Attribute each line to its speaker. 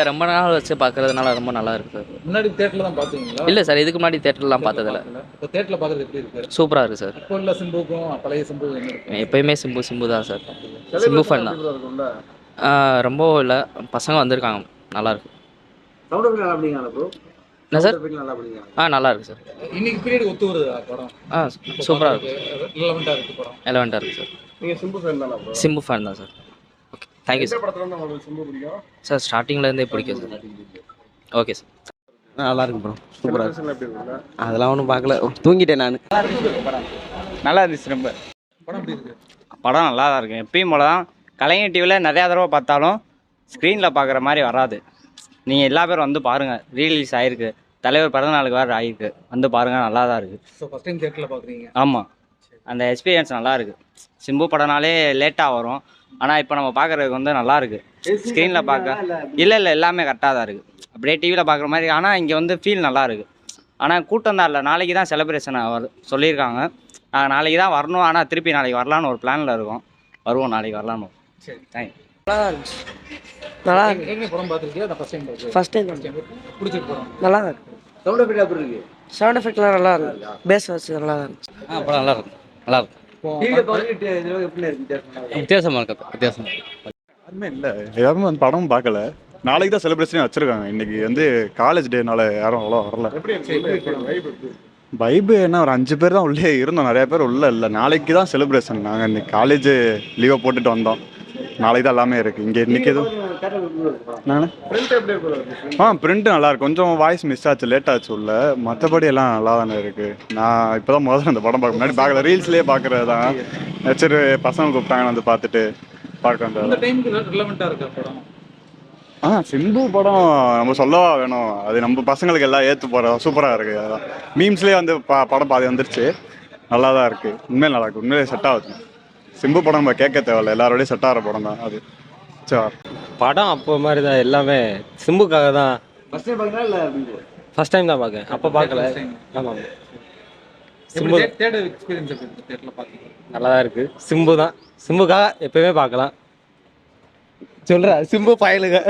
Speaker 1: ரொம்ப நாள் வச்சு பார்க்கறதுனால ரொம்ப நல்லா இருக்கு சார்.
Speaker 2: முன்னாடி தியேட்டர்ல தான் பாத்தீங்களா?
Speaker 1: இல்லை சார், இதுக்கு முன்னாடி தேட்டர்லாம் பார்த்ததில்ல.
Speaker 2: இப்போ தியேட்டர்ல பாக்குறது எப்படி இருக்கு?
Speaker 1: சூப்பராக இருக்குது சார்.
Speaker 2: இப்போ உள்ள சிம்புக்கும் பழைய சிம்பு என்ன இருக்கு?
Speaker 1: எப்பயுமே சிம்பு தான் சார். சிம்பு ஃபன் தான். ரொம்ப இல்லை, பசங்க வந்திருக்காங்க, நல்லா இருக்கு.
Speaker 3: சவுண்ட் எஃபெக்ட் நல்லா அப்படிங்களா ப்ரோ?
Speaker 1: என்ன சார்?
Speaker 3: நல்லா அப்படிங்களா?
Speaker 1: நல்லா இருக்கு சார்.
Speaker 2: இன்னைக்கு பீரியட் ஒத்து வருதா படம்?
Speaker 1: சூப்பராக இருக்கு.
Speaker 2: ரிலவெண்டா இருக்கு படம்.
Speaker 1: எலவெண்ட்டாக இருக்குது சார்.
Speaker 3: நீங்க சிம்பு ஃபேன் தானா ப்ரோ?
Speaker 1: சிம்பு ஃபேன் தான் சார். ஓகே, தேங்க்யூ
Speaker 3: எந்த
Speaker 1: சார்.
Speaker 3: படத்துல இருந்து உங்களுக்கு சிம்பு பிடிக்கும்?
Speaker 1: சார் ஸ்டார்டிங்லேருந்தே பிடிக்கும் சார். Okay sir.
Speaker 4: நல்லா இருக்கு ப்ரோ, சூப்பராக இருக்கு.
Speaker 3: செலிப்ரேஷன்ல எப்படி இருக்குல்ல?
Speaker 4: அதெல்லாம் ஒன்றும் பார்க்கல, தூங்கிட்டேன் நான்.
Speaker 5: நல்லா இருந்துச்சு ரொம்ப.
Speaker 2: படம் எப்படி இருக்கு?
Speaker 5: படம் நல்லா தான் இருக்கும். எப்பயும் போல தான். கலைஞர் டிவியில் நிறையா தடவை பார்த்தாலும் ஸ்க்ரீனில் பார்க்குற மாதிரி வராது. நீங்கள் எல்லா பேரும் வந்து பாருங்கள், ரீலீஸ் ஆகிருக்கு. தலைவர் பிறந்தநாளுக்கு வேறு ஆகிருக்கு, வந்து பாருங்கள், நல்லா தான் இருக்குது.
Speaker 2: ஸோ ஃபர்ஸ்ட் டைம் தியேட்டர்ல பாக்குறீங்க?
Speaker 5: ஆமாம், அந்த எக்ஸ்பீரியன்ஸ் நல்லா இருக்குது. சிம்பு படம்னாலே லேட்டாக வரும், ஆனால் இப்போ நம்ம பார்க்குறதுக்கு வந்து நல்லா இருக்குது. ஸ்க்ரீனில் பார்க்க இல்லை எல்லாமே கரெக்டாக தான் இருக்குது. அப்படியே டிவியில் பார்க்குற மாதிரி. ஆனால் இங்கே வந்து ஃபீல் நல்லா இருக்குது. ஆனால் கூட்டம் தான் இல்லை. நாளைக்கு தான் செலிப்ரேஷன் சொல்லியிருக்காங்க. நாங்கள் நாளைக்கு தான் வரணும், ஆனால் திருப்பி நாளைக்கு வரலான்னு ஒரு பிளானில் இருக்கோம். வருவோம், நாளைக்கு வரலான்னு.
Speaker 2: சரி,
Speaker 5: தேங்க்யூ.
Speaker 6: நல்லா இருந்துச்சு. நல்லா இருக்கு.
Speaker 2: ஏற்கனவே படம் பார்த்துருக்கியா? நான் ஃபர்ஸ்ட் டைம் பார்க்குறேன்.
Speaker 6: ஃபர்ஸ்ட் டைம்
Speaker 2: பிடிச்சிருக்கு படம்.
Speaker 6: நல்லா இருக்கு.
Speaker 3: சவுண்ட் எஃபெக்ட் எப்படி இருக்கு?
Speaker 6: சவுண்ட் எஃபெக்ட்லாம் நல்லா இருக்கு. பேஸ் வச்சு நல்லா இருந்துச்சு.
Speaker 1: படம் நல்லா இருக்கு, நல்லா இருக்கு.
Speaker 3: டிவில பாத்துட்டு இதெல்லாம் எப்படி இருக்கு வித்தியாசமா?
Speaker 1: வித்தியாசமாக இருக்கு, வித்தியாசம்.
Speaker 7: யாருமே இல்லை, யாருமே வந்து படமும் பார்க்கல. நாளைக்கு தான் செலிப்ரேஷனே வச்சிருக்காங்க. இன்னைக்கு வந்து காலேஜ் டேனால யாரும் அவ்வளோ வரல.
Speaker 3: எப்படி இருக்கு வைப் எப்படி?
Speaker 7: வைபு என்ன, ஒரு 5 பேர் தான் உள்ளே இருந்தோம், நிறைய பேர் உள்ள இல்லை. நாளைக்கு தான் செலிப்ரேஷன். நாங்கள் இன்னைக்கு காலேஜ் லீவை போட்டுட்டு வந்தோம். நாளைக்கு தான் எல்லாமே இருக்குது இங்கே. இன்னைக்கு எதுவும் நானே
Speaker 3: பிரிண்ட் எப்படி இருக்கு?
Speaker 7: பிரிண்ட் நல்லா இருக்கு. கொஞ்சம் வாய்ஸ் மிஸ் ஆச்சு, லேட் ஆச்சு உள்ள. மற்றபடி எல்லாம் நல்லா தானே இருக்குது. நான் இப்போ தான் முதல்ல அந்த படம் பார்க்க, முன்னாடி பார்க்கல, ரீல்ஸ்லேயே பார்க்குறது தான். சரி, பசங்க கூப்பிட்டாங்கன்னு வந்து பார்த்துட்டு பார்க்க
Speaker 2: இந்த
Speaker 7: வந்தேன்.
Speaker 2: டைமுக்கு ரிலவெண்டா இருக்கா படம்?
Speaker 7: சிம்பு படம் நம்ம சொல்லவா வேணும், அது நம்ம பசங்களுக்கு எல்லாம் ஏற்று போகிற சூப்பராக இருக்குது. அதான் மீம்ஸ்லேயே வந்து படம் பாதி வந்துருச்சு, நல்லா தான் இருக்குது. உண்மையிலே நல்லா இருக்குது, உண்மையிலே செட் ஆகுது. சிம்பு படம் நம்ம கேட்க தேவையில்ல, எல்லாரோடய செட் ஆகிற படம் தான் அது. சரி,
Speaker 8: படம் அப்போ மாதிரி தான், எல்லாமே சிம்புக்காக தான்.
Speaker 3: ஃபர்ஸ்ட் டைம் பாக்கறா இல்ல எப்படி?
Speaker 8: ஃபர்ஸ்ட் டைம் தான் பார்க்கேன், அப்போ பார்க்கல. ஆமாம், சிம்பு
Speaker 2: தியேட்டர் எக்ஸ்பீரியன்ஸ் எப்படி இருக்கு? தியேட்டர்ல பாத்தீங்க?
Speaker 8: நல்லா தான் இருக்குது. சிம்பு தான், சிம்புக்காக எப்பயுமே பார்க்கலாம். சொல்கிறேன், சிம்பு பயலுங்க.